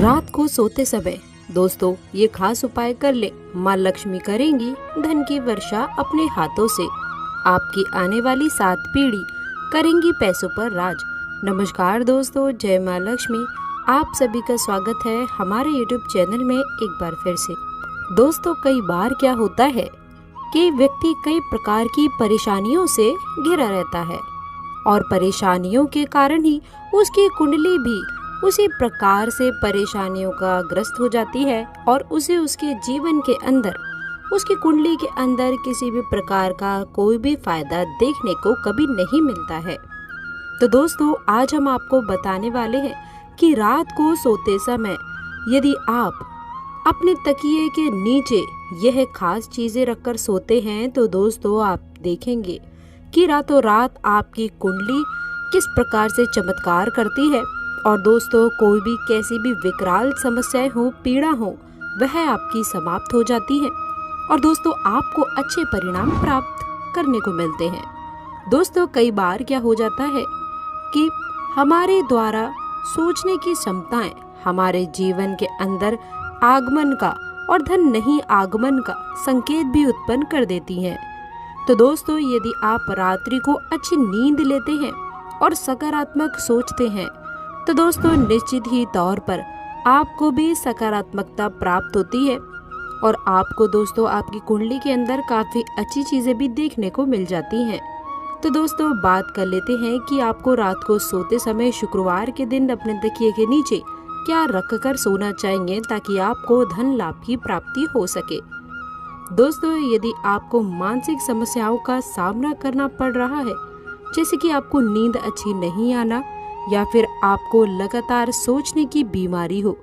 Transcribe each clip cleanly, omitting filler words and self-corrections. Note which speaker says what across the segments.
Speaker 1: रात को सोते समय दोस्तों ये खास उपाय कर ले, माँ लक्ष्मी करेंगी धन की वर्षा अपने हाथों से। आपकी आने वाली 7 पीढ़ी करेंगी पैसों पर राज। नमस्कार दोस्तों, जय माँ लक्ष्मी। आप सभी का स्वागत है हमारे YouTube चैनल में एक बार फिर से। दोस्तों कई बार क्या होता है कि व्यक्ति कई प्रकार की परेशानियों से घिरा रहता है और परेशानियों के कारण ही उसकी कुंडली भी उसी प्रकार से परेशानियों का ग्रस्त हो जाती है और उसे उसके जीवन के अंदर, उसकी कुंडली के अंदर किसी भी प्रकार का कोई भी फायदा देखने को कभी नहीं मिलता है। तो दोस्तों आज हम आपको बताने वाले हैं कि रात को सोते समय यदि आप अपने तकिए के नीचे यह खास चीजें रखकर सोते हैं तो दोस्तों आप देखेंगे कि रातों रात आपकी कुंडली किस प्रकार से चमत्कार करती है और दोस्तों कोई भी कैसी भी विकराल समस्याएं हो, पीड़ा हो, वह आपकी समाप्त हो जाती है और दोस्तों आपको अच्छे परिणाम प्राप्त करने को मिलते हैं। दोस्तों कई बार क्या हो जाता है कि हमारे द्वारा सोचने की क्षमताएं हमारे जीवन के अंदर आगमन का और धन नहीं आगमन का संकेत भी उत्पन्न कर देती हैं। तो दोस्तों यदि आप रात्रि को अच्छी नींद लेते हैं और सकारात्मक सोचते हैं तो दोस्तों निश्चित ही तौर पर आपको भी सकारात्मकता प्राप्त होती है और आपको दोस्तों आपकी कुंडली के अंदर काफ़ी अच्छी चीज़ें भी देखने को मिल जाती हैं। तो दोस्तों बात कर लेते हैं कि आपको रात को सोते समय शुक्रवार के दिन अपने तकिए के नीचे क्या रख कर सोना चाहिए ताकि आपको धन लाभ की प्राप्ति हो सके। दोस्तों यदि आपको मानसिक समस्याओं का सामना करना पड़ रहा है, जैसे कि आपको नींद अच्छी नहीं आना या फिर आपको लगातार सोचने की बीमारी हो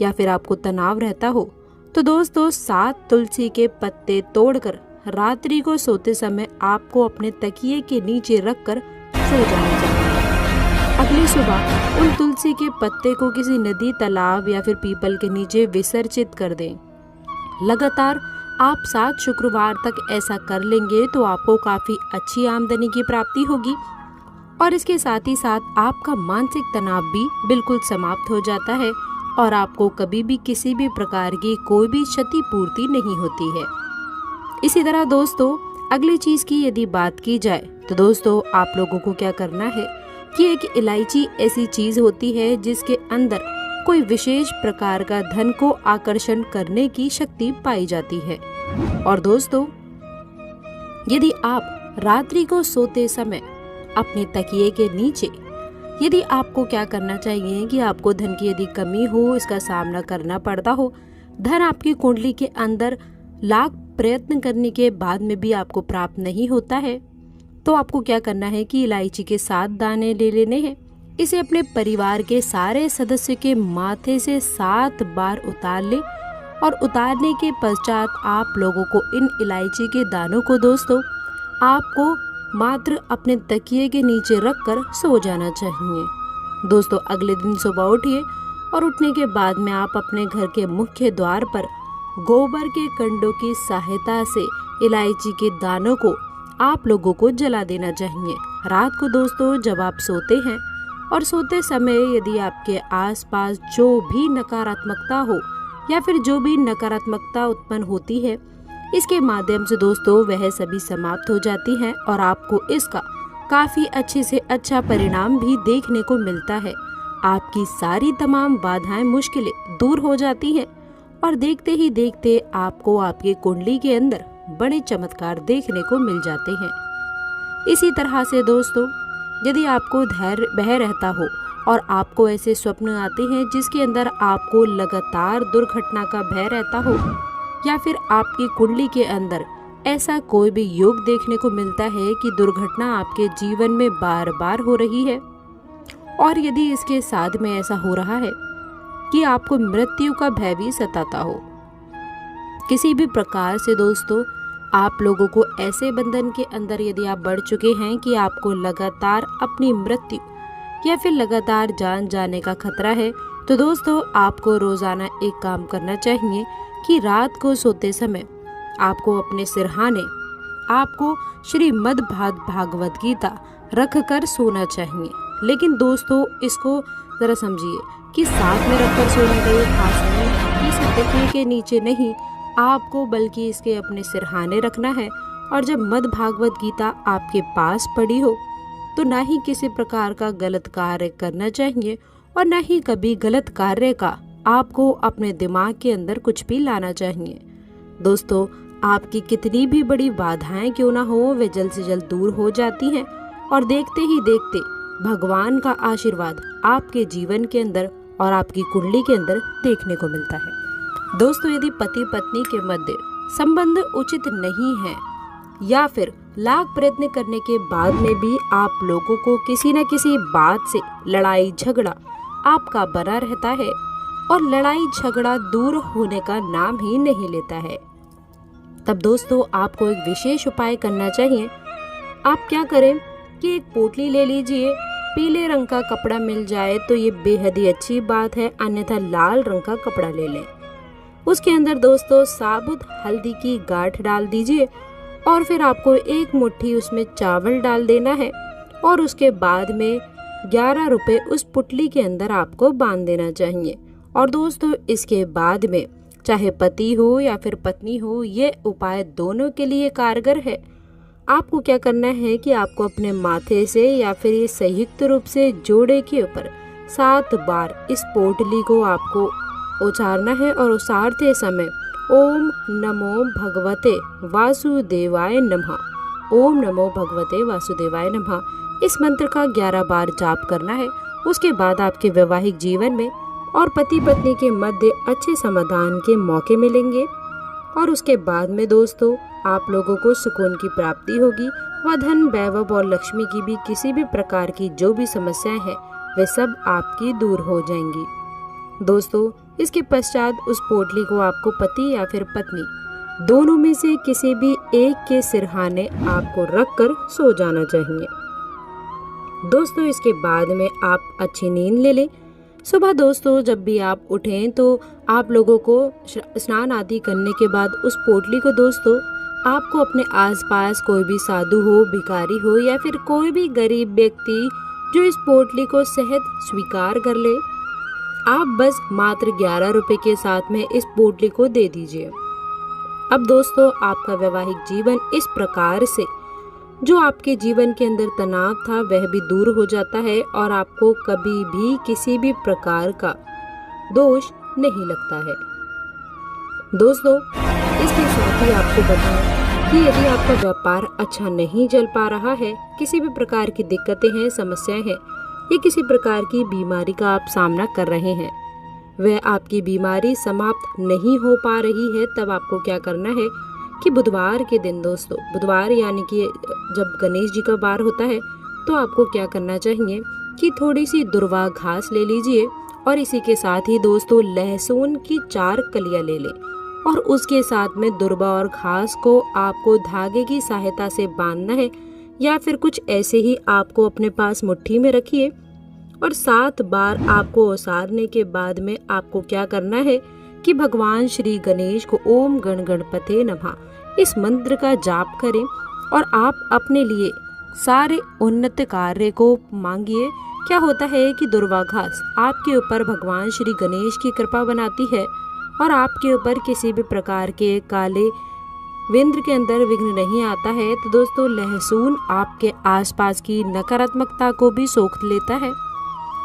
Speaker 1: या फिर आपको तनाव रहता हो, तो दोस्तों 7 तुलसी के पत्ते तोड़कर रात्रि को सोते समय आपको अपने तकिए के नीचे रखकर सो जाना चाहिए। अगली सुबह उन तुलसी के पत्ते को किसी नदी, तालाब या फिर पीपल के नीचे विसर्जित कर दें। लगातार आप 7 शुक्रवार तक ऐसा कर लेंगे तो आपको काफी अच्छी आमदनी की प्राप्ति होगी और इसके साथ ही साथ आपका मानसिक तनाव भी बिल्कुल समाप्त हो जाता है और आपको कभी भी किसी भी प्रकार की कोई भी क्षतिपूर्ति नहीं होती है। इसी तरह दोस्तों अगली चीज की यदि बात की जाए तो दोस्तों आप लोगों को क्या करना है कि एक इलायची ऐसी चीज होती है जिसके अंदर कोई विशेष प्रकार का धन को आकर्षण करने की शक्ति पाई जाती है। और दोस्तों यदि आप रात्रि को सोते समय अपने तकिए के नीचे यदि आपको क्या करना चाहिए कि आपको धन की यदि कमी हो, इसका सामना करना पड़ता हो, धन आपकी कुंडली के अंदर लाख प्रयत्न करने के बाद में भी आपको प्राप्त नहीं होता है, तो आपको क्या करना है कि इलायची के 7 दाने ले लेने हैं। इसे अपने परिवार के सारे सदस्य के माथे से 7 बार उतार ले और उतारने के पश्चात आप लोगों को इन इलायची के दानों को दोस्तों आपको मात्र अपने तकिए के नीचे रखकर सो जाना चाहिए। दोस्तों अगले दिन सुबह उठिए और उठने के बाद में आप अपने घर के मुख्य द्वार पर गोबर के कंडों की सहायता से इलायची के दानों को आप लोगों को जला देना चाहिए। रात को दोस्तों जब आप सोते हैं और सोते समय यदि आपके आसपास जो भी नकारात्मकता हो या फिर जो भी नकारात्मकता उत्पन्न होती है, इसके माध्यम से दोस्तों वह सभी समाप्त हो जाती हैं और आपको इसका काफी अच्छे से अच्छा परिणाम भी देखने को मिलता है। आपकी सारी तमाम बाधाएं, मुश्किलें दूर हो जाती हैं और देखते ही देखते आपको आपकी कुंडली के अंदर बड़े चमत्कार देखने को मिल जाते हैं। इसी तरह से दोस्तों यदि आपको धैर्य भय रहता हो और आपको ऐसे स्वप्न आते हैं जिसके अंदर आपको लगातार दुर्घटना का भय रहता हो या फिर आपकी कुंडली के अंदर ऐसा कोई भी योग देखने को मिलता है कि दुर्घटना आपके जीवन में बार बार हो रही है और यदि इसके साथ में ऐसा हो रहा है कि आपको मृत्यु का भय भी सताता हो, किसी भी प्रकार से दोस्तों आप लोगों को ऐसे बंधन के अंदर यदि आप बढ़ चुके हैं कि आपको लगातार अपनी मृत्यु या फिर लगातार जान जाने का खतरा है, तो दोस्तों आपको रोजाना एक काम करना चाहिए कि रात को सोते समय आपको अपने सिरहाने आपको श्रीमद् भागवत गीता रख कर सोना चाहिए। लेकिन दोस्तों इसको जरा समझिए कि साथ में रखकर सोने का ये खास नहीं है कि इसे तकिए के नीचे नहीं, आपको बल्कि इसके अपने सिरहाने रखना है। और जब मद् भागवत गीता आपके पास पड़ी हो तो ना ही किसी प्रकार का गलत कार्य करना चाहिए और ना ही कभी गलत कार्य का आपको अपने दिमाग के अंदर कुछ भी लाना चाहिए। दोस्तों, आपकी कितनी भी बड़ी बाधाएं क्यों ना हो, वे जल्द से जल्द दूर हो जाती हैं और देखते ही देखते भगवान का आशीर्वाद आपके जीवन के अंदर और आपकी कुंडली के अंदर देखने को मिलता है। दोस्तों, यदि पति पत्नी के मध्य संबंध उचित नहीं है या फिर लाख प्रयत्न करने के बाद में भी आप लोगों को किसी न किसी बात से लड़ाई झगड़ा आपका बना रहता है और लड़ाई झगड़ा दूर होने का नाम ही नहीं लेता है, तब दोस्तों आपको एक विशेष उपाय करना चाहिए। आप क्या करें कि एक पोटली ले लीजिए, पीले रंग का कपड़ा मिल जाए तो ये बेहद ही अच्छी बात है, अन्यथा लाल रंग का कपड़ा ले लें। उसके अंदर दोस्तों साबुत हल्दी की गांठ डाल दीजिए और फिर आपको एक मुट्ठी उसमें चावल डाल देना है और उसके बाद में 11 रुपए उस पुटली के अंदर आपको बांध देना चाहिए। और दोस्तों, इसके बाद में चाहे पति हो या फिर पत्नी हो, ये उपाय दोनों के लिए कारगर है। आपको क्या करना है कि आपको अपने माथे से या फिर ये संयुक्त रूप से जोड़े के ऊपर 7 बार इस पोटली को आपको उचारना है और उचारते समय ओम नमो भगवते वासुदेवाय नमः, ओम नमो भगवते वासुदेवाय नमः इस मंत्र का 11 बार जाप करना है। उसके बाद आपके वैवाहिक जीवन में और पति पत्नी के मध्य अच्छे समाधान के मौके मिलेंगे और उसके बाद में दोस्तों आप लोगों को सुकून की प्राप्ति होगी व धन वैभव और लक्ष्मी की भी किसी भी प्रकार की जो भी समस्याएं हैं वे सब आपकी दूर हो जाएंगी। दोस्तों, इसके पश्चात उस पोटली को आपको पति या फिर पत्नी दोनों में से किसी भी एक के सिरहाने आपको रखकर सो जाना चाहिए। दोस्तों, इसके बाद में आप अच्छी नींद ले लें। सुबह दोस्तों जब भी आप उठें तो आप लोगों को स्नान आदि करने के बाद उस पोटली को दोस्तों आपको अपने आसपास कोई भी साधु हो, भिखारी हो या फिर कोई भी गरीब व्यक्ति जो इस पोटली को सहज स्वीकार कर ले, आप बस मात्र 11 रुपए के साथ में इस पोटली को दे दीजिए। अब दोस्तों आपका वैवाहिक जीवन इस प्रकार से जो आपके जीवन के अंदर तनाव था वह भी दूर हो जाता है और आपको कभी भी किसी भी प्रकार का दोष नहीं लगता है। दोस्तों, इसके साथ ही आपको बताएं कि यदि आपका व्यापार अच्छा नहीं चल पा रहा है, किसी भी प्रकार की दिक्कतें हैं, समस्याएं हैं या किसी प्रकार की बीमारी का आप सामना कर रहे हैं, वह आपकी बीमारी समाप्त नहीं हो पा रही है, तब आपको क्या करना है कि बुधवार के दिन दोस्तों, बुधवार यानी कि जब गणेश जी का वार होता है, तो आपको क्या करना चाहिए कि थोड़ी सी दुर्वा घास ले लीजिए और इसी के साथ ही दोस्तों लहसुन की 4 कलियां ले लें और उसके साथ में दुर्वा और घास को आपको धागे की सहायता से बांधना है या फिर कुछ ऐसे ही आपको अपने पास मुट्ठी में रखिए और 7 बार आपको ओसारने के बाद में आपको क्या करना है कि भगवान श्री गणेश को ओम गण गणपते नमः इस मंत्र का जाप करें और आप अपने लिए सारे उन्नत कार्य को मांगिए। क्या होता है कि दुर्वा घास आपके ऊपर भगवान श्री गणेश की कृपा बनाती है और आपके ऊपर किसी भी प्रकार के काले विंद्र के अंदर विघ्न नहीं आता है। तो दोस्तों लहसुन आपके आसपास की नकारात्मकता को भी सोख लेता है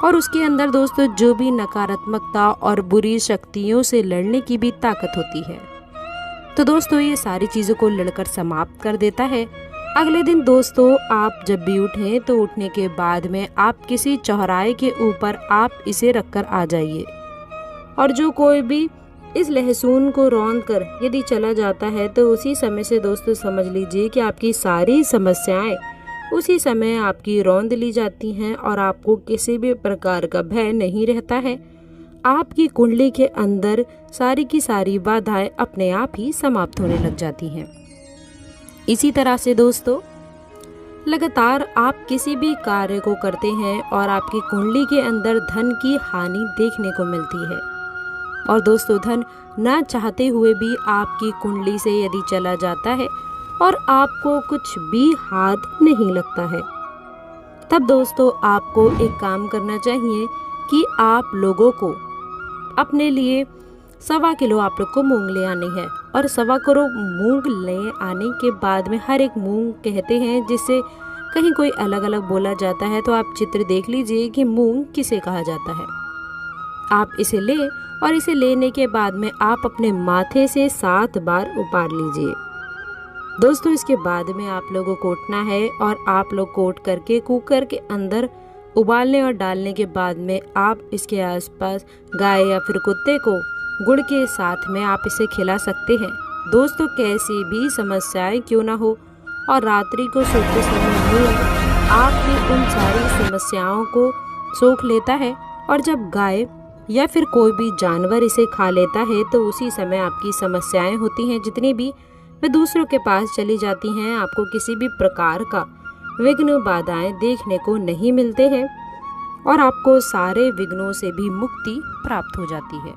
Speaker 1: और उसके अंदर दोस्तों जो भी नकारात्मकता और बुरी शक्तियों से लड़ने की भी ताकत होती है, तो दोस्तों ये सारी चीज़ों को लड़कर समाप्त कर देता है। अगले दिन दोस्तों आप जब भी उठें तो उठने के बाद में आप किसी चौराहे के ऊपर आप इसे रखकर आ जाइए और जो कोई भी इस लहसुन को रौंद कर यदि चला जाता है तो उसी समय से दोस्तों समझ लीजिए कि आपकी सारी समस्याएं उसी समय आपकी रौंद ली जाती हैं और आपको किसी भी प्रकार का भय नहीं रहता है। आपकी कुंडली के अंदर सारी की सारी बाधाएं अपने आप ही समाप्त होने लग जाती हैं। इसी तरह से दोस्तों लगातार आप किसी भी कार्य को करते हैं और आपकी कुंडली के अंदर धन की हानि देखने को मिलती है और दोस्तों धन ना चाहते हुए भी आपकी कुंडली से यदि चला जाता है और आपको कुछ भी हाथ नहीं लगता है, तब दोस्तों आपको एक काम करना चाहिए कि आप लोगों को अपने लिए 1.25 किलो आप लोग को मूंग ले आनी है। और 1.25 किलो मूंग ले आने के बाद में हर एक मूंग कहते हैं, जिससे कहीं कोई अलग अलग बोला जाता है, तो आप चित्र देख लीजिए कि मूंग किसे कहा जाता है। आप इसे ले और इसे लेने के बाद में आप अपने माथे से 7 बार उतार लीजिए। दोस्तों इसके बाद में आप लोगों को कोटना है और आप लोग कोट करके कुकर के अंदर उबालने और डालने के बाद में आप इसके आसपास गाय या फिर कुत्ते को गुड़ के साथ में आप इसे खिला सकते हैं। दोस्तों कैसी भी समस्याएं क्यों ना हो और रात्रि को सोते समय मूंग आपकी उन सारी समस्याओं को सोख लेता है, और जब गाय या फिर कोई भी जानवर इसे खा लेता है तो उसी समय आपकी समस्याएं होती हैं जितनी भी वे दूसरों के पास चली जाती हैं। आपको किसी भी प्रकार का विघ्न बाधाएं देखने को नहीं मिलते हैं और आपको सारे विघ्नों से भी मुक्ति प्राप्त हो जाती है।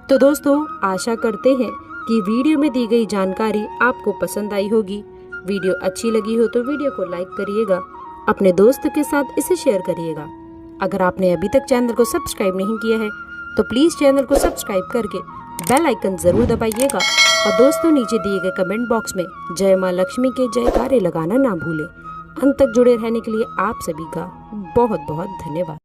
Speaker 1: तो दोस्तों आशा करते हैं कि वीडियो में दी गई जानकारी आपको पसंद आई होगी। वीडियो अच्छी लगी हो तो वीडियो को लाइक करिएगा, अपने दोस्त के साथ इसे शेयर करिएगा। अगर आपने अभी तक चैनल को सब्सक्राइब नहीं किया है तो प्लीज़ चैनल को सब्सक्राइब करके बेल आइकन ज़रूर दबाइएगा। और दोस्तों नीचे दिए गए कमेंट बॉक्स में जय माँ लक्ष्मी के जयकारे लगाना ना भूलें। अंत तक जुड़े रहने के लिए आप सभी का बहुत बहुत धन्यवाद।